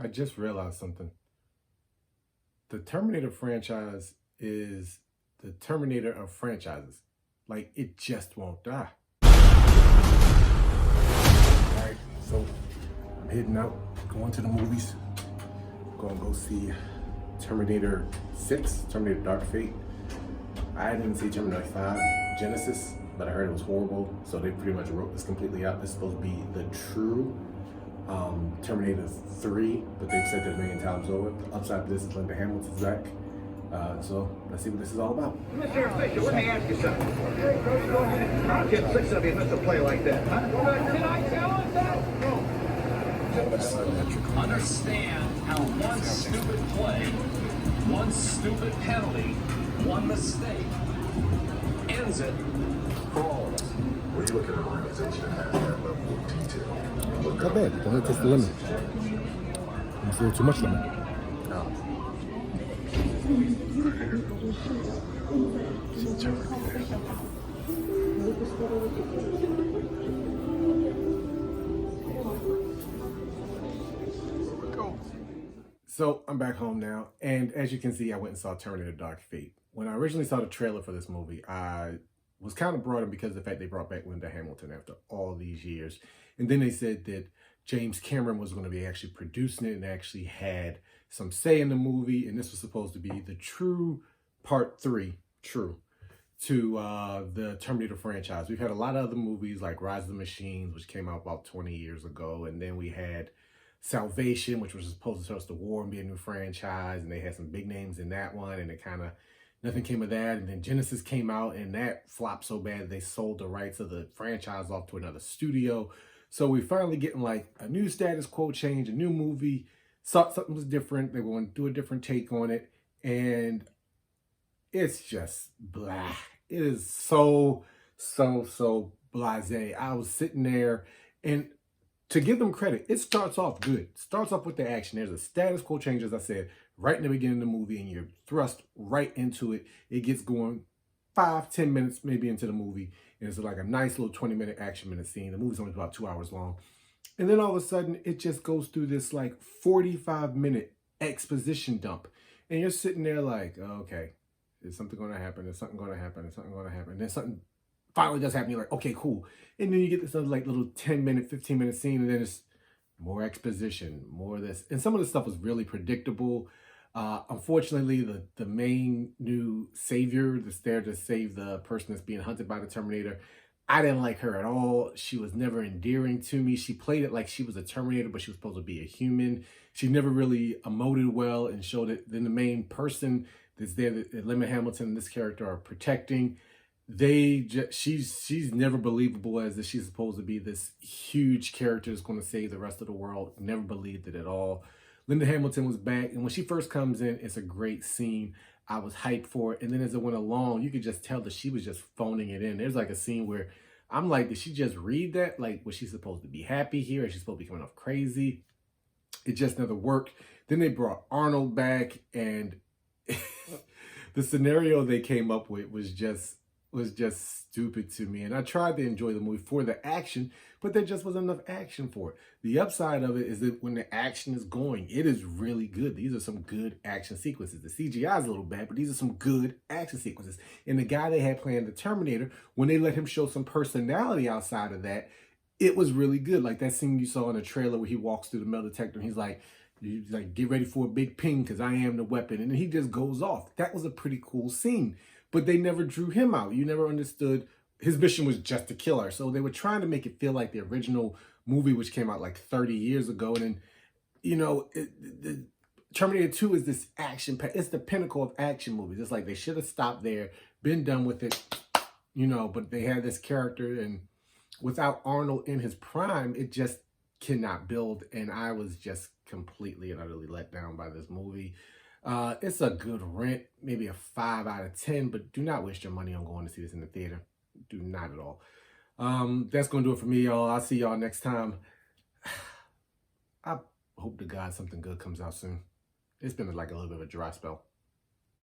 I just realized something. The Terminator franchise is the Terminator of franchises. Like, it just won't die. Alright, so I'm heading out, going to the movies. Gonna go see Terminator 6, Terminator Dark Fate. I didn't see Terminator 5 Genesis, but I heard it was horrible, so they pretty much wrote this completely out. This is supposed to be the true Terminator 3, but they've said that a million times over. The upside of this is Linda Hamilton's back. So let's see what this is all about. Mr. Official, let me ask you something. I'll get 6 of you miss a play like that, huh? Can I challenge that? No. Understand how one stupid play, one stupid penalty, one mistake ends it for all of us. When you look at an organization that has that level of detail, Not bad. Don't test the limit. It's a little too much limit. So I'm back home now, and as you can see, I went and saw Terminator Dark Fate. When I originally saw the trailer for this movie, I was kind of brought in because of the fact they brought back Linda Hamilton after all these years. And then they said that James Cameron was going to be actually producing it and actually had some say in the movie. And this was supposed to be the true part 3, to the Terminator franchise. We've had a lot of other movies like Rise of the Machines, which came out about 20 years ago. And then we had Salvation, which was supposed to tell us the war and be a new franchise. And they had some big names in that one. And it kind of, nothing came of that. And then Genesis came out and that flopped so bad they sold the rights of the franchise off to another studio. So we finally getting like a new status quo change, a new movie. Thought something was different. They were going to do a different take on it. And it's just blah. It is so blasé. I was sitting there, and to give them credit, it starts off good. It starts off with the action. There's a status quo change, as I said, right in the beginning of the movie, and you're thrust right into it. It gets going 5-10 minutes maybe into the movie, and it's like a nice little 20-minute action minute scene. The movie's only about 2 hours long. And then all of a sudden, it just goes through this like 45-minute exposition dump. And you're sitting there like, oh, okay, is something going to happen? Is something going to happen? Is something going to happen? And then something finally does happen. You're like, okay, cool. And then you get this other like little 10-minute, 15-minute scene, and then it's more exposition, more of this. And some of the stuff was really predictable. Unfortunately, the main new savior that's there to save the person that's being hunted by the Terminator, I didn't like her at all. She was never endearing to me. She played it like she was a Terminator, but she was supposed to be a human. She never really emoted well and showed it. Then the main person that's there, that Linda Hamilton and this character are protecting, she's never believable as if she's supposed to be this huge character that's going to save the rest of the world. Never believed it at all. Linda Hamilton was back, and when she first comes in, it's a great scene. I was hyped for it, and then as it went along, you could just tell that she was just phoning it in. There's like a scene where I'm like, did she just read that? Like, was she supposed to be happy here? Is she supposed to be coming off crazy? It just never worked. Then they brought Arnold back, and the scenario they came up with was just stupid to me. And I tried to enjoy the movie for the action, but there just wasn't enough action for it. The upside of it is that when the action is going, it is really good. These are some good action sequences. The CGI is a little bad, but these are some good action sequences. And the guy they had playing the Terminator, when they let him show some personality outside of that, it was really good. Like that scene you saw in the trailer where he walks through the metal detector and he's like, get ready for a big ping because I am the weapon. And then he just goes off. That was a pretty cool scene. But they never drew him out. You never understood. His mission was just to kill her. So they were trying to make it feel like the original movie, which came out like 30 years ago. And then, you know, the Terminator 2 is this action. It's the pinnacle of action movies. It's like they should have stopped there, been done with it, you know, but they had this character. And without Arnold in his prime, it just cannot build. And I was just completely and utterly let down by this movie. It's a good rent, maybe a 5 out of 10, but do not waste your money on going to see this in the theater. Do not at all. That's going to do it for me, y'all. I'll see y'all next time. I hope to God something good comes out soon. It's been like a little bit of a dry spell.